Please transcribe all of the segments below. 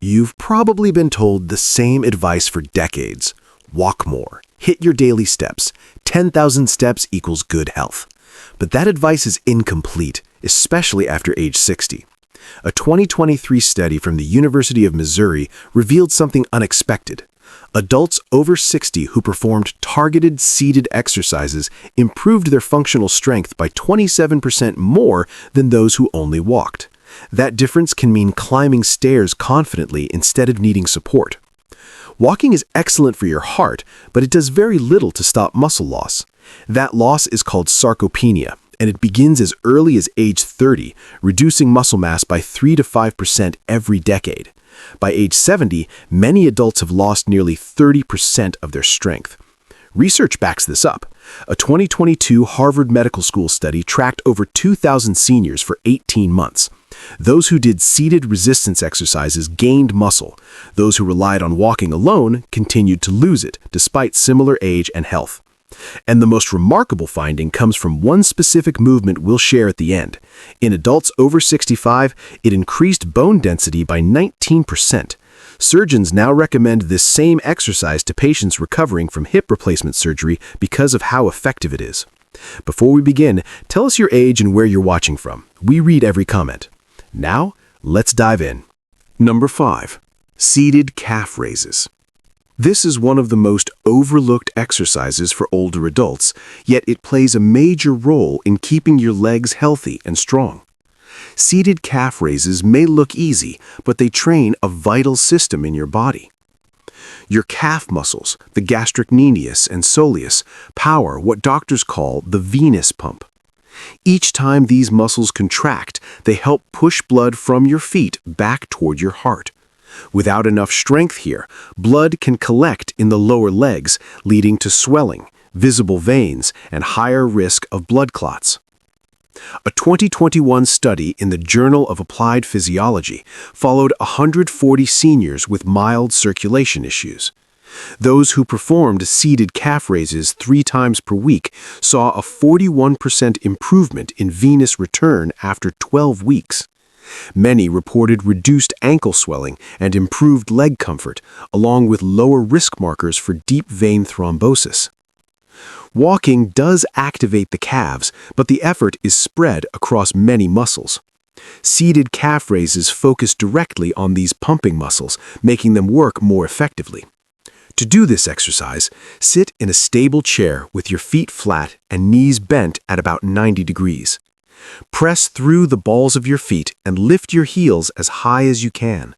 You've probably been told the same advice for decades. Walk more. Hit your daily steps. 10,000 steps equals good health. But that advice is incomplete, especially after age 60. A 2023 study from the University of Missouri revealed something unexpected. Adults over 60 who performed targeted seated exercises improved their functional strength by 27% more than those who only walked. That difference can mean climbing stairs confidently instead of needing support. Walking is excellent for your heart, but it does very little to stop muscle loss. That loss is called sarcopenia, and it begins as early as age 30, reducing muscle mass by 3 to 5% every decade. By age 70, many adults have lost nearly 30% of their strength. Research backs this up. A 2022 Harvard Medical School study tracked over 2,000 seniors for 18 months. Those who did seated resistance exercises gained muscle. Those who relied on walking alone continued to lose it, despite similar age and health. And the most remarkable finding comes from one specific movement we'll share at the end. In adults over 65, it increased bone density by 19%. Surgeons now recommend this same exercise to patients recovering from hip replacement surgery because of how effective it is. Before we begin, tell us your age and where you're watching from. We read every comment. Now, let's dive in. Number 5. Seated calf raises. This is one of the most overlooked exercises for older adults, yet it plays a major role in keeping your legs healthy and strong. Seated calf raises may look easy, but they train a vital system in your body. Your calf muscles, the gastrocnemius and soleus, power what doctors call the venous pump. Each time these muscles contract, they help push blood from your feet back toward your heart. Without enough strength here, blood can collect in the lower legs, leading to swelling, visible veins, and higher risk of blood clots. A 2021 study in the Journal of Applied Physiology followed 140 seniors with mild circulation issues. Those who performed seated calf raises 3 times per week saw a 41% improvement in venous return after 12 weeks. Many reported reduced ankle swelling and improved leg comfort, along with lower risk markers for deep vein thrombosis. Walking does activate the calves, but the effort is spread across many muscles. Seated calf raises focus directly on these pumping muscles, making them work more effectively. To do this exercise, sit in a stable chair with your feet flat and knees bent at about 90 degrees. Press through the balls of your feet and lift your heels as high as you can.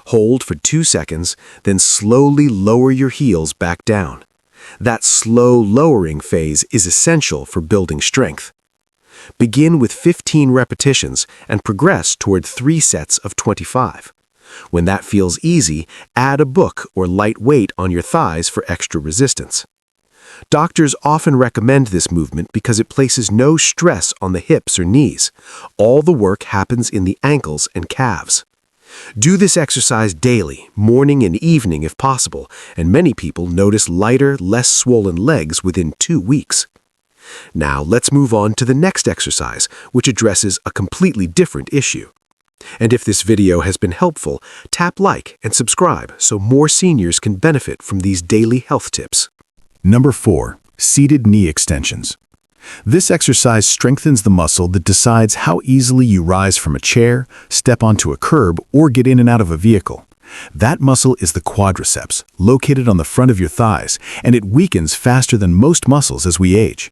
Hold for 2 seconds, then slowly lower your heels back down. That slow lowering phase is essential for building strength. Begin with 15 repetitions and progress toward 3 sets of 25. When that feels easy, add a book or light weight on your thighs for extra resistance. Doctors often recommend this movement because it places no stress on the hips or knees. All the work happens in the ankles and calves. Do this exercise daily, morning and evening if possible, and many people notice lighter, less swollen legs within 2 weeks. Now let's move on to the next exercise, which addresses a completely different issue. And if this video has been helpful, tap like and subscribe so more seniors can benefit from these daily health tips. Number 4. Seated knee extensions. This exercise strengthens the muscle that decides how easily you rise from a chair, step onto a curb, or get in and out of a vehicle. That muscle is the quadriceps, located on the front of your thighs, and it weakens faster than most muscles as we age.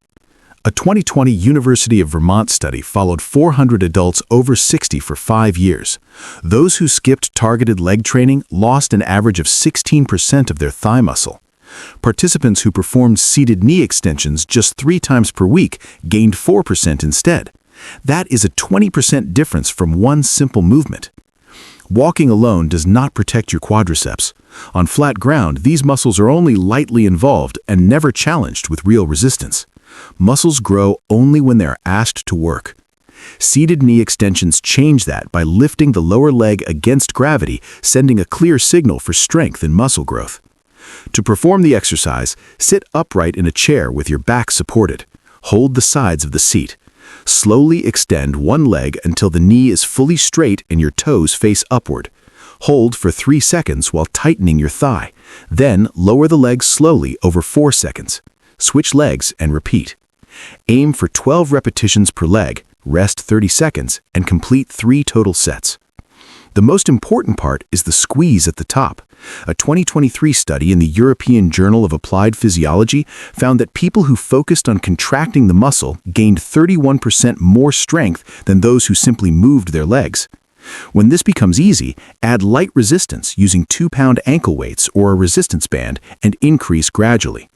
A 2020 University of Vermont study followed 400 adults over 60 for 5 years. Those who skipped targeted leg training lost an average of 16% of their thigh muscle. Participants who performed seated knee extensions just 3 times per week gained 4% instead. That is a 20% difference from one simple movement. Walking alone does not protect your quadriceps. On flat ground, these muscles are only lightly involved and never challenged with real resistance. Muscles grow only when they are asked to work. Seated knee extensions change that by lifting the lower leg against gravity, sending a clear signal for strength and muscle growth. To perform the exercise, sit upright in a chair with your back supported. Hold the sides of the seat. Slowly extend one leg until the knee is fully straight and your toes face upward. Hold for 3 seconds while tightening your thigh. Then lower the legs slowly over 4 seconds. Switch legs and repeat. Aim for 12 repetitions per leg, rest 30 seconds, and complete 3 total sets. The most important part is the squeeze at the top. A 2023 study in the European Journal of Applied Physiology found that people who focused on contracting the muscle gained 31% more strength than those who simply moved their legs. When this becomes easy, add light resistance using 2-pound ankle weights or a resistance band and increase gradually.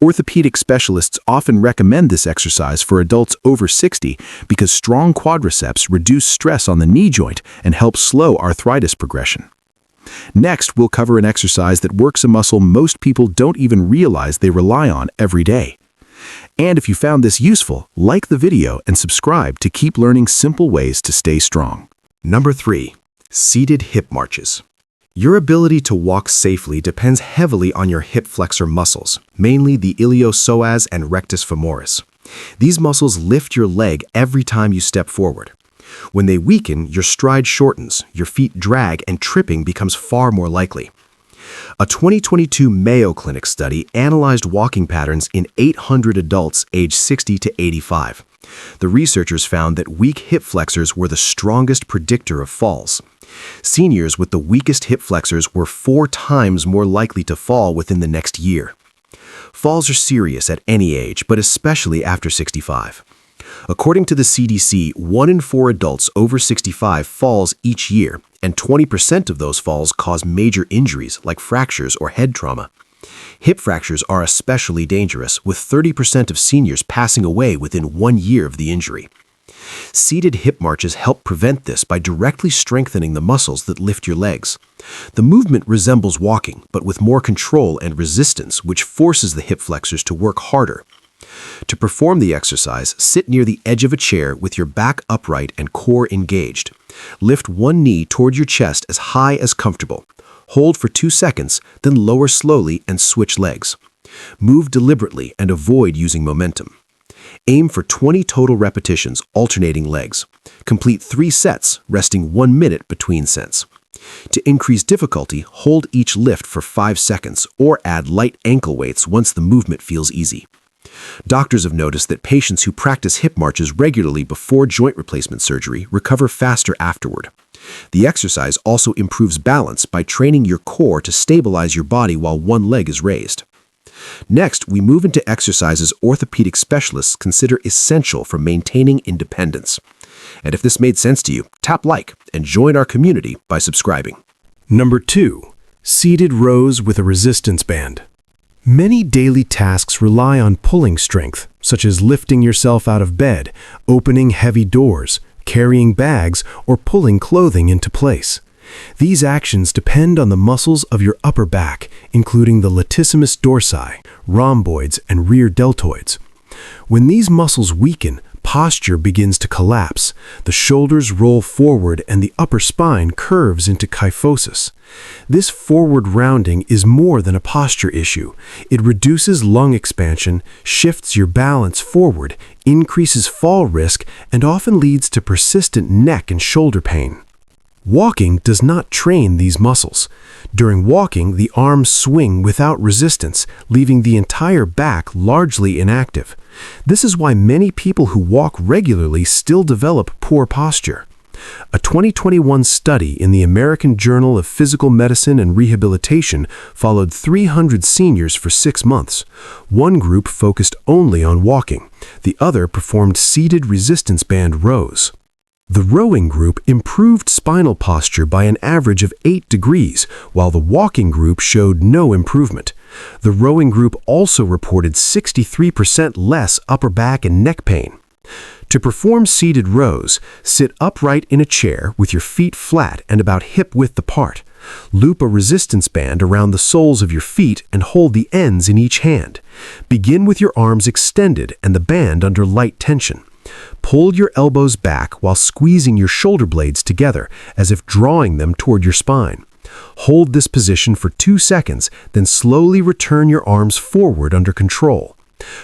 Orthopedic specialists often recommend this exercise for adults over 60 because strong quadriceps reduce stress on the knee joint and help slow arthritis progression. Next, we'll cover an exercise that works a muscle most people don't even realize they rely on every day. And if you found this useful, like the video and subscribe to keep learning simple ways to stay strong. Number 3. Seated hip marches. Your ability to walk safely depends heavily on your hip flexor muscles, mainly the iliopsoas and rectus femoris. These muscles lift your leg every time you step forward. When they weaken, your stride shortens, your feet drag, and tripping becomes far more likely. A 2022 Mayo Clinic study analyzed walking patterns in 800 adults aged 60 to 85. The researchers found that weak hip flexors were the strongest predictor of falls. Seniors with the weakest hip flexors were 4 times more likely to fall within the next year. Falls are serious at any age, but especially after 65. According to the CDC, 1 in 4 adults over 65 falls each year, and 20% of those falls cause major injuries like fractures or head trauma. Hip fractures are especially dangerous, with 30% of seniors passing away within 1 year of the injury. Seated hip marches help prevent this by directly strengthening the muscles that lift your legs. The movement resembles walking, but with more control and resistance, which forces the hip flexors to work harder. To perform the exercise, sit near the edge of a chair with your back upright and core engaged. Lift one knee toward your chest as high as comfortable. Hold for 2 seconds, then lower slowly and switch legs. Move deliberately and avoid using momentum. Aim for 20 total repetitions, alternating legs. Complete 3 sets, resting 1 minute between sets. To increase difficulty, hold each lift for 5 seconds or add light ankle weights once the movement feels easy. Doctors have noticed that patients who practice hip marches regularly before joint replacement surgery recover faster afterward. The exercise also improves balance by training your core to stabilize your body while one leg is raised. Next, we move into exercises orthopedic specialists consider essential for maintaining independence. And if this made sense to you, tap like and join our community by subscribing. Number 2. Seated rows with a resistance band. Many daily tasks rely on pulling strength, such as lifting yourself out of bed, opening heavy doors, carrying bags, or pulling clothing into place. These actions depend on the muscles of your upper back, including the latissimus dorsi, rhomboids, and rear deltoids. When these muscles weaken, posture begins to collapse, the shoulders roll forward, and the upper spine curves into kyphosis. This forward rounding is more than a posture issue. It reduces lung expansion, shifts your balance forward, increases fall risk, and often leads to persistent neck and shoulder pain. Walking does not train these muscles. During walking, the arms swing without resistance, leaving the entire back largely inactive. This is why many people who walk regularly still develop poor posture. A 2021 study in the American Journal of Physical Medicine and Rehabilitation followed 300 seniors for 6 months. One group focused only on walking. The other performed seated resistance band rows. The rowing group improved spinal posture by an average of 8 degrees, while the walking group showed no improvement. The rowing group also reported 63% less upper back and neck pain. To perform seated rows, sit upright in a chair with your feet flat and about hip-width apart. Loop a resistance band around the soles of your feet and hold the ends in each hand. Begin with your arms extended and the band under light tension. Pull your elbows back while squeezing your shoulder blades together, as if drawing them toward your spine. Hold this position for 2 seconds, then slowly return your arms forward under control.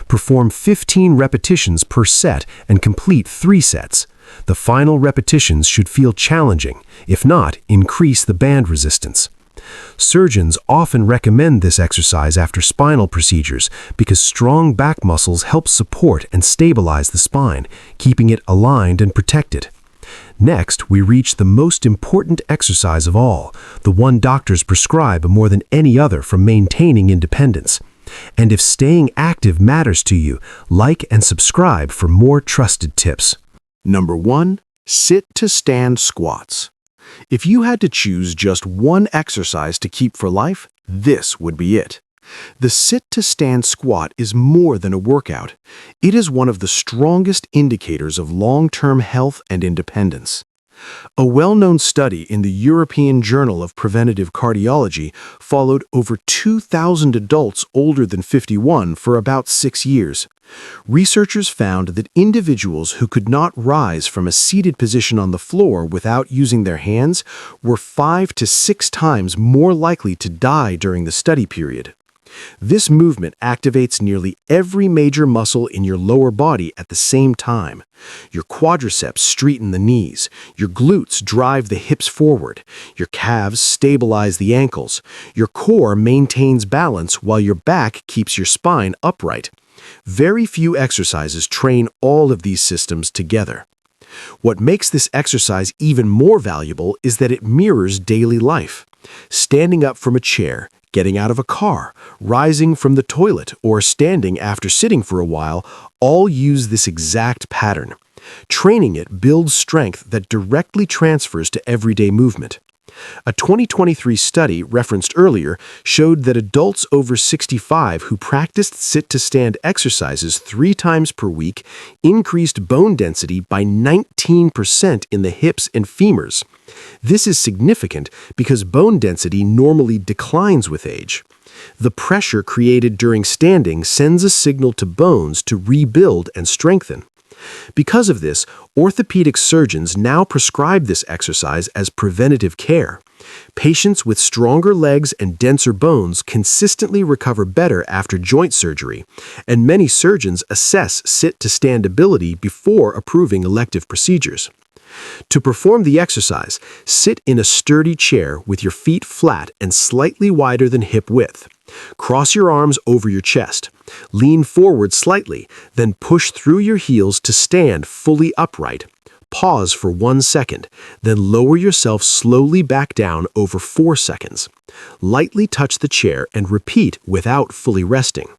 Perform 15 repetitions per set and complete 3 sets. The final repetitions should feel challenging, if not, increase the band resistance. Surgeons often recommend this exercise after spinal procedures because strong back muscles help support and stabilize the spine, keeping it aligned and protected. Next, we reach the most important exercise of all, the one doctors prescribe more than any other for maintaining independence. And if staying active matters to you, like and subscribe for more trusted tips. Number 1. Sit-to-stand squats. If you had to choose just one exercise to keep for life, this would be it. The sit-to-stand squat is more than a workout. It is one of the strongest indicators of long-term health and independence. A well-known study in the European Journal of Preventive Cardiology followed over 2,000 adults older than 51 for about 6 years. Researchers found that individuals who could not rise from a seated position on the floor without using their hands were 5 to 6 times more likely to die during the study period. This movement activates nearly every major muscle in your lower body at the same time. Your quadriceps straighten the knees, your glutes drive the hips forward, your calves stabilize the ankles, your core maintains balance while your back keeps your spine upright. Very few exercises train all of these systems together. What makes this exercise even more valuable is that it mirrors daily life. Standing up from a chair, getting out of a car, rising from the toilet, or standing after sitting for a while all use this exact pattern. Training it builds strength that directly transfers to everyday movement. A 2023 study referenced earlier showed that adults over 65 who practiced sit-to-stand exercises 3 times per week increased bone density by 19% in the hips and femurs. This is significant because bone density normally declines with age. The pressure created during standing sends a signal to bones to rebuild and strengthen. Because of this, orthopedic surgeons now prescribe this exercise as preventative care. Patients with stronger legs and denser bones consistently recover better after joint surgery, and many surgeons assess sit-to-stand ability before approving elective procedures. To perform the exercise, sit in a sturdy chair with your feet flat and slightly wider than hip width. Cross your arms over your chest. Lean forward slightly, then push through your heels to stand fully upright. Pause for 1 second, then lower yourself slowly back down over 4 seconds. Lightly touch the chair and repeat without fully resting.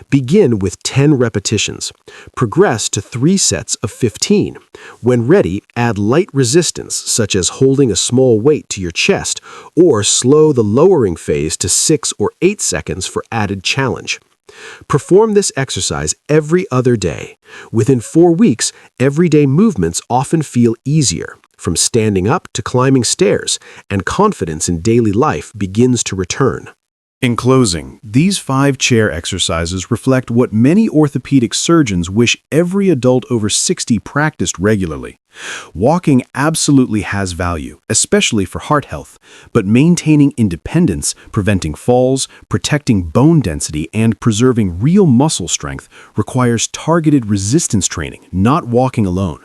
Begin with 10 repetitions. Progress to 3 sets of 15. When ready, add light resistance, such as holding a small weight to your chest, or slow the lowering phase to 6 or 8 seconds for added challenge. Perform this exercise every other day. Within 4 weeks, everyday movements often feel easier, from standing up to climbing stairs, and confidence in daily life begins to return. In closing, these 5 chair exercises reflect what many orthopedic surgeons wish every adult over 60 practiced regularly. Walking absolutely has value, especially for heart health, but maintaining independence, preventing falls, protecting bone density, and preserving real muscle strength requires targeted resistance training, not walking alone.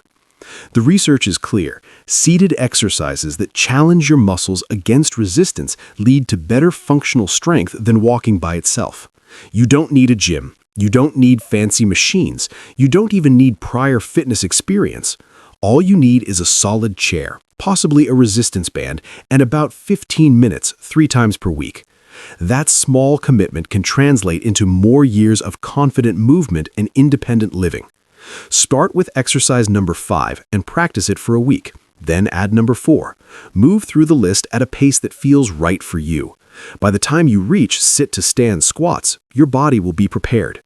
The research is clear. Seated exercises that challenge your muscles against resistance lead to better functional strength than walking by itself. You don't need a gym. You don't need fancy machines. You don't even need prior fitness experience. All you need is a solid chair, possibly a resistance band, and about 15 minutes 3 times per week. That small commitment can translate into more years of confident movement and independent living. Start with exercise number 5 and practice it for a week. Then add number 4. Move through the list at a pace that feels right for you. By the time you reach sit-to-stand squats, your body will be prepared.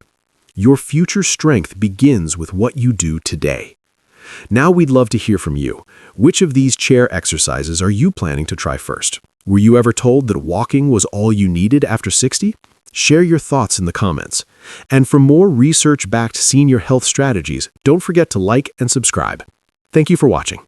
Your future strength begins with what you do today. Now we'd love to hear from you. Which of these chair exercises are you planning to try first? Were you ever told that walking was all you needed after 60? Share your thoughts in the comments. And for more research-backed senior health strategies, don't forget to like and subscribe. Thank you for watching.